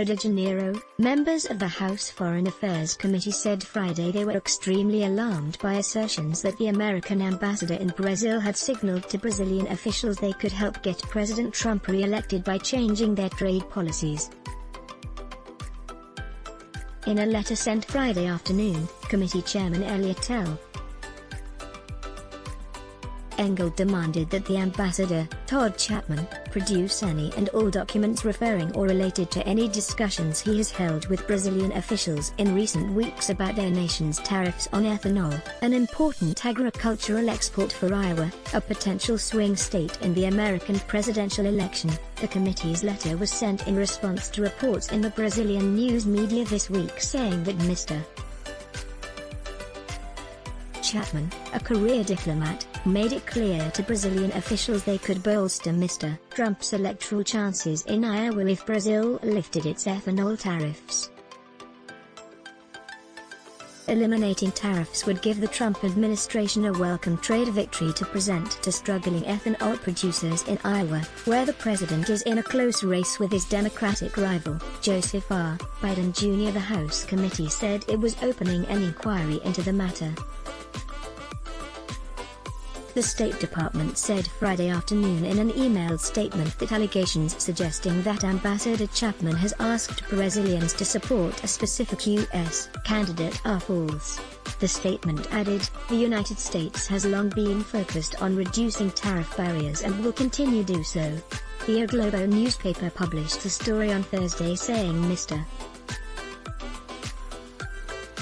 Rio de Janeiro, members of the House Foreign Affairs Committee said Friday they were extremely alarmed by assertions that the American ambassador in Brazil had signaled to Brazilian officials they could help get President Trump re-elected by changing their trade policies. In a letter sent Friday afternoon, Committee Chairman Elliott L. Engel demanded that the ambassador, Todd Chapman, produce any and all documents referring or related to any discussions he has held with Brazilian officials in recent weeks about their nation's tariffs on ethanol, an important agricultural export for Iowa, a potential swing state in the American presidential election. The committee's letter was sent in response to reports in the Brazilian news media this week saying that Mr. Chapman, a career diplomat, made it clear to Brazilian officials they could bolster Mr. Trump's electoral chances in Iowa if Brazil lifted its ethanol tariffs. Eliminating tariffs would give the Trump administration a welcome trade victory to present to struggling ethanol producers in Iowa, where the president is in a close race with his Democratic rival, Joseph R. Biden Jr. The House committee said it was opening an inquiry into the matter. The State Department said Friday afternoon in an emailed statement that allegations suggesting that Ambassador Chapman has asked Brazilians to support a specific U.S. candidate are false. The statement added, "The United States has long been focused on reducing tariff barriers and will continue to do so." The O Globo newspaper published a story on Thursday saying Mr.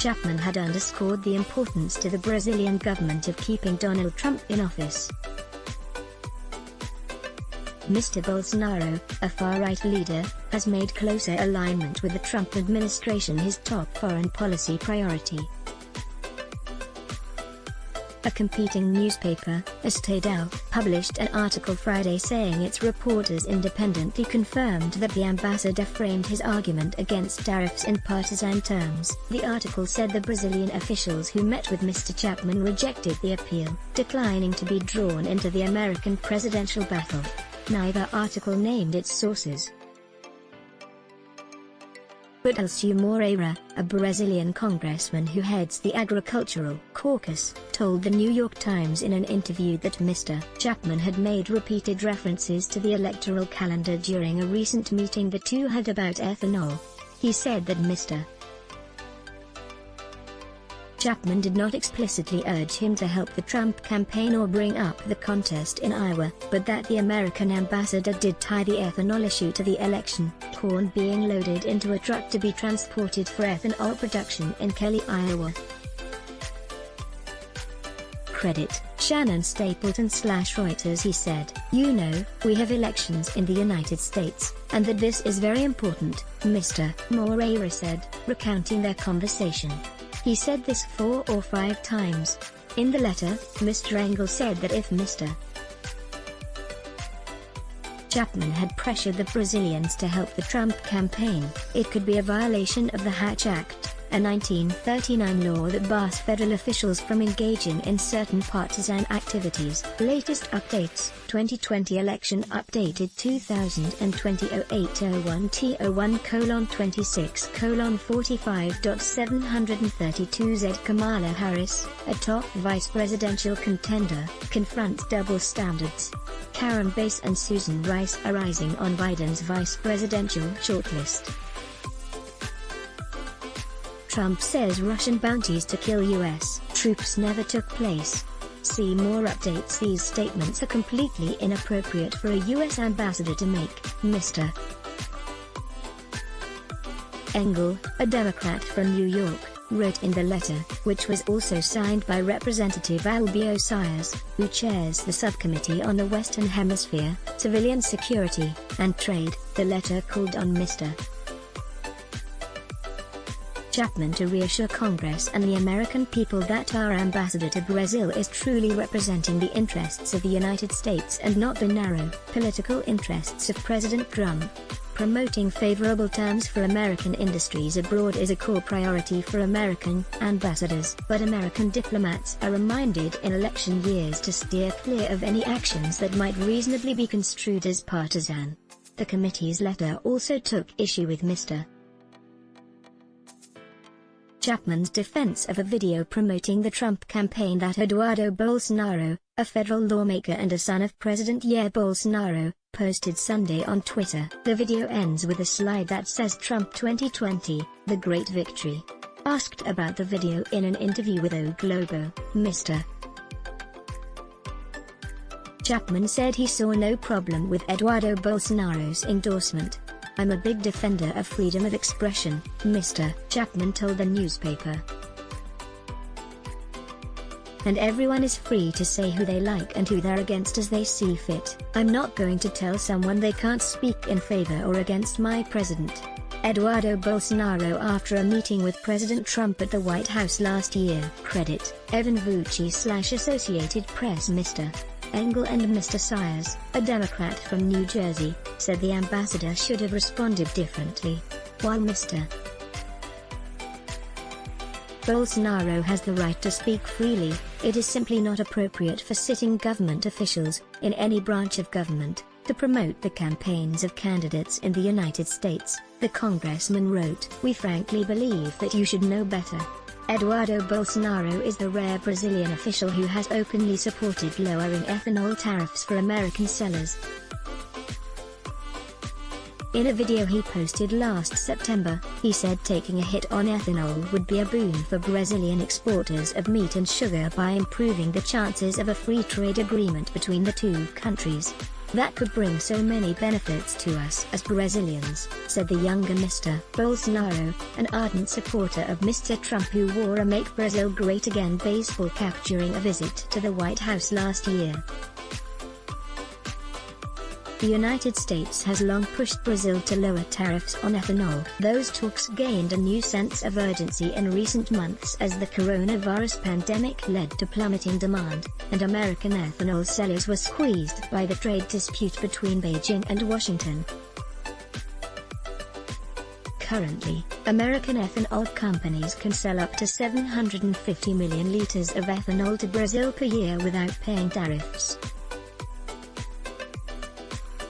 Chapman had underscored the importance to the Brazilian government of keeping Donald Trump in office. Mr. Bolsonaro, a far-right leader, has made closer alignment with the Trump administration his top foreign policy priority. A competing newspaper, Estadão, published an article Friday saying its reporters independently confirmed that the ambassador framed his argument against tariffs in partisan terms. The article said the Brazilian officials who met with Mr. Chapman rejected the appeal, declining to be drawn into the American presidential battle. Neither article named its sources. But Elcio Moreira, a Brazilian congressman who heads the Agricultural Caucus, told the New York Times in an interview that Mr. Chapman had made repeated references to the electoral calendar during a recent meeting the two had about ethanol. He said that Mr. Chapman did not explicitly urge him to help the Trump campaign or bring up the contest in Iowa, but that the American ambassador did tie the ethanol issue to the election, corn being loaded into a truck to be transported for ethanol production in Kelly, Iowa. Credit, Shannon Stapleton/Reuters. He said, "You know, we have elections in the United States, and that this is very important," Mr. Moreira said, recounting their conversation. He said this 4 or 5 times. In the letter, Mr. Engel said that if Mr. Chapman had pressured the Brazilians to help the Trump campaign, it could be a violation of the Hatch Act, a 1939 law that bars federal officials from engaging in certain partisan activities. Latest updates: 2020 election updated 2020 0801 T01-26:45.732 Kamala Harris, a top vice presidential contender, confronts double standards. Karen Bass and Susan Rice are rising on Biden's vice presidential shortlist. Trump says Russian bounties to kill U.S. troops never took place. See more updates. These statements are completely inappropriate for a U.S. ambassador to make, Mr. Engel, a Democrat from New York, wrote in the letter, which was also signed by Representative Albio Sires, who chairs the subcommittee on the Western Hemisphere, Civilian Security, and Trade. The letter called on Mr. Chapman to reassure Congress and the American people that our ambassador to Brazil is truly representing the interests of the United States and not the narrow, political interests of President Trump. Promoting favorable terms for American industries abroad is a core priority for American ambassadors, but American diplomats are reminded in election years to steer clear of any actions that might reasonably be construed as partisan. The committee's letter also took issue with Mr. Chapman's defense of a video promoting the Trump campaign that Eduardo Bolsonaro, a federal lawmaker and a son of President Jair Bolsonaro, posted Sunday on Twitter. The video ends with a slide that says Trump 2020, the great victory. Asked about the video in an interview with O Globo, Mr. Chapman said he saw no problem with Eduardo Bolsonaro's endorsement. "I'm a big defender of freedom of expression," Mr. Chapman told the newspaper. "And everyone is free to say who they like and who they're against as they see fit. I'm not going to tell someone they can't speak in favor or against my president." Eduardo Bolsonaro, after a meeting with President Trump at the White House last year, credit Envoy/Associated Press Mr. Engel and Mr. Sayers, a Democrat from New Jersey, said the ambassador should have responded differently. While Mr. Bolsonaro has the right to speak freely, it is simply not appropriate for sitting government officials, in any branch of government, to promote the campaigns of candidates in the United States, the congressman wrote. "We frankly believe that you should know better." Eduardo Bolsonaro is the rare Brazilian official who has openly supported lowering ethanol tariffs for American sellers. In a video he posted last September, he said taking a hit on ethanol would be a boon for Brazilian exporters of meat and sugar by improving the chances of a free trade agreement between the two countries. "That could bring so many benefits to us as Brazilians," said the younger Mr. Bolsonaro, an ardent supporter of Mr. Trump who wore a Make Brazil Great Again baseball cap during a visit to the White House last year. The United States has long pushed Brazil to lower tariffs on ethanol. Those talks gained a new sense of urgency in recent months as the coronavirus pandemic led to plummeting demand, and American ethanol sellers were squeezed by the trade dispute between Beijing and Washington. Currently, American ethanol companies can sell up to 750 million liters of ethanol to Brazil per year without paying tariffs.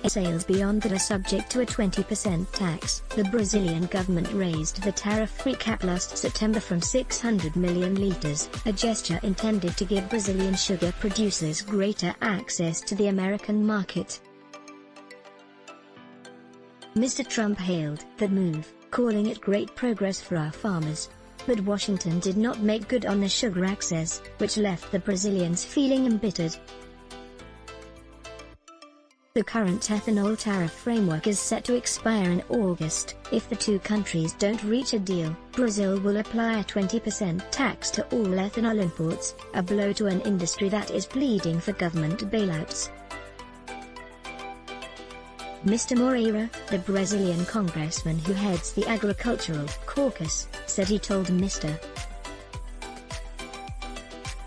Sales beyond that are subject to a 20% tax. The Brazilian government raised the tariff-free cap last September from 600 million liters, a gesture intended to give Brazilian sugar producers greater access to the American market. Mr. Trump hailed that move, calling it great progress for our farmers. But Washington did not make good on the sugar access, which left the Brazilians feeling embittered. The current ethanol tariff framework is set to expire in August. If the two countries don't reach a deal, Brazil will apply a 20% tax to all ethanol imports, a blow to an industry that is pleading for government bailouts. Mr. Moreira, the Brazilian congressman who heads the Agricultural Caucus, said he told Mr.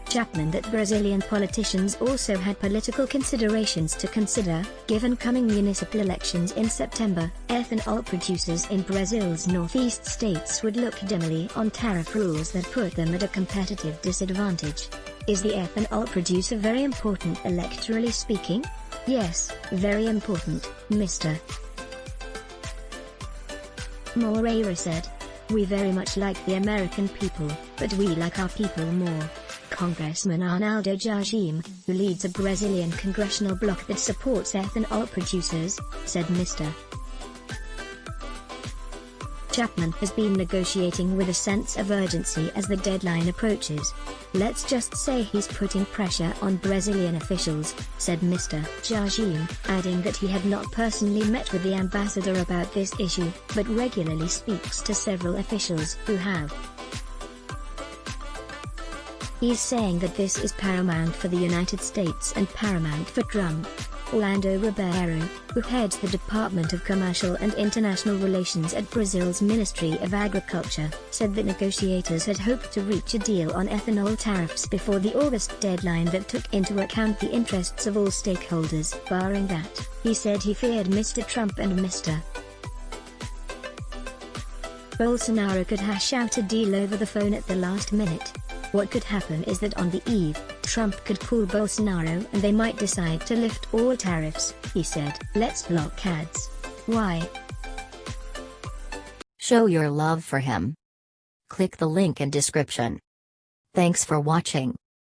Chapman that Brazilian politicians also had political considerations to consider, given coming municipal elections in September. Ethanol producers in Brazil's northeast states would look dimly on tariff rules that put them at a competitive disadvantage. Is the ethanol producer very important electorally speaking? Yes, very important, Mr. Moreira said. We very much like the American people, but we like our people more. Congressman Arnaldo Jardim, who leads a Brazilian congressional bloc that supports ethanol producers, said Mr. Chapman has been negotiating with a sense of urgency as the deadline approaches. Let's just say he's putting pressure on Brazilian officials, said Mr. Jardim, adding that he had not personally met with the ambassador about this issue, but regularly speaks to several officials who have. He's saying that this is paramount for the United States and paramount for Trump. Orlando Ribeiro, who heads the Department of Commercial and International Relations at Brazil's Ministry of Agriculture, said that negotiators had hoped to reach a deal on ethanol tariffs before the August deadline that took into account the interests of all stakeholders. Barring that, he said he feared Mr. Trump and Mr. Bolsonaro could hash out a deal over the phone at the last minute. What could happen is that on the eve, Trump could call Bolsonaro and they might decide to lift all tariffs, he said. Let's block ads. Why? Show your love for him. Click the link in description. Thanks for watching.